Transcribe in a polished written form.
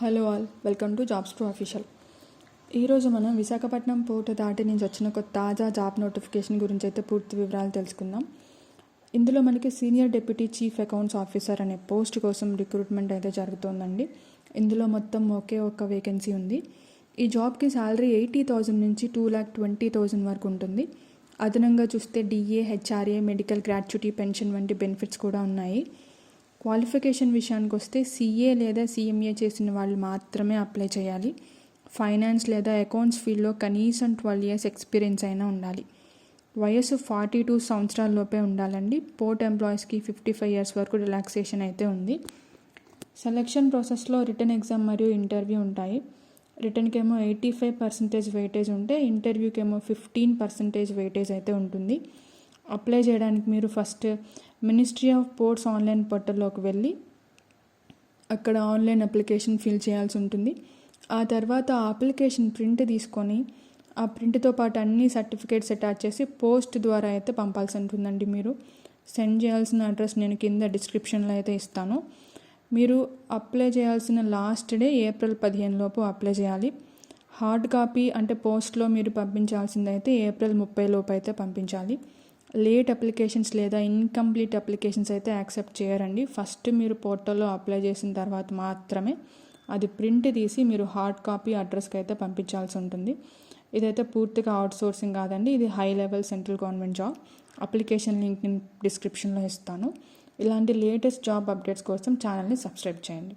Hello all, welcome to jobs pro official. ఈరోజు మనం Visakhapatnam port authority నుంచి వచ్చిన ఒక తాజా జాబ్ నోటిఫికేషన్ గురించి అయితే పూర్తి వివరాలు తెలుసుకుందాం. ఇందులో మనకి senior deputy chief accounts officer అనే పోస్ట్ కోసం రిక్రూట్మెంట్ అయితే జరుగుతుందండి. ఇందులో మొత్తం ఒకే ఒక్క వేకెన్సీ ఉంది. ఈ జాబ్కి శాలరీ 80,000 నుంచి 2,20,000 వరకు ఉంటుంది. అదనంగా చూస్తే DA, HRA, medical gratuity, pension వంటి బెనిఫిట్స్ కూడా ఉన్నాయి. క్వాలిఫికేషన్ విషయానికి వస్తే CA లేదా CMA చేసిన వాళ్ళు మాత్రమే అప్లై చేయాలి. ఫైనాన్స్ లేదా అకౌంట్స్ ఫీల్డ్లో కనీసం 12 years ఎక్స్పీరియన్స్ అయినా ఉండాలి. వయసు 42 సంవత్సరాల లోపే ఉండాలండి. పోర్ట్ ఎంప్లాయీస్కి 55 years వరకు రిలాక్సేషన్ అయితే ఉంది. సెలక్షన్ ప్రాసెస్లో రిటర్న్ ఎగ్జామ్ మరియు ఇంటర్వ్యూ ఉంటాయి. రిటర్న్కేమో 85% వెయిటేజ్ ఉంటే ఇంటర్వ్యూకేమో 15% వెయిటేజ్ అయితే ఉంటుంది. అప్లై చేయడానికి మీరు first ministry of ports online పోర్టల్లోకి వెళ్ళి అక్కడ ఆన్లైన్ అప్లికేషన్ ఫిల్ చేయాల్సి ఉంటుంది. ఆ తర్వాత ఆ అప్లికేషన్ ప్రింట్ తీసుకొని ఆ ప్రింట్తో పాటు అన్ని సర్టిఫికేట్స్ అటాచ్ చేసి పోస్ట్ ద్వారా అయితే పంపాల్సి ఉంటుందండి. మీరు సెండ్ చేయాల్సిన అడ్రస్ నేను కింద డిస్క్రిప్షన్లో అయితే ఇస్తాను. మీరు అప్లై చేయాల్సిన లాస్ట్ డే April 15 లోపు అప్లై చేయాలి. హార్డ్ కాపీ అంటే పోస్ట్లో మీరు పంపించాల్సిందైతే April 30 లోపు అయితే పంపించాలి. లేట్ అప్లికేషన్స్ లేదా ఇన్కంప్లీట్ అప్లికేషన్స్ అయితే యాక్సెప్ట్ చేయరండి. ఫస్ట్ మీరు పోర్టల్లో అప్లై చేసిన తర్వాత మాత్రమే అది ప్రింట్ తీసి మీరు హార్డ్ కాపీ అడ్రస్కి అయితే పంపించాల్సి ఉంటుంది. ఇదైతే పూర్తిగా అవుట్సోర్సింగ్ కాదండి, ఇది high level central government job. Application link నేను డిస్క్రిప్షన్లో ఇస్తాను. ఇలాంటి లేటెస్ట్ జాబ్ అప్డేట్స్ కోసం ఛానల్ని సబ్స్క్రైబ్ చేయండి.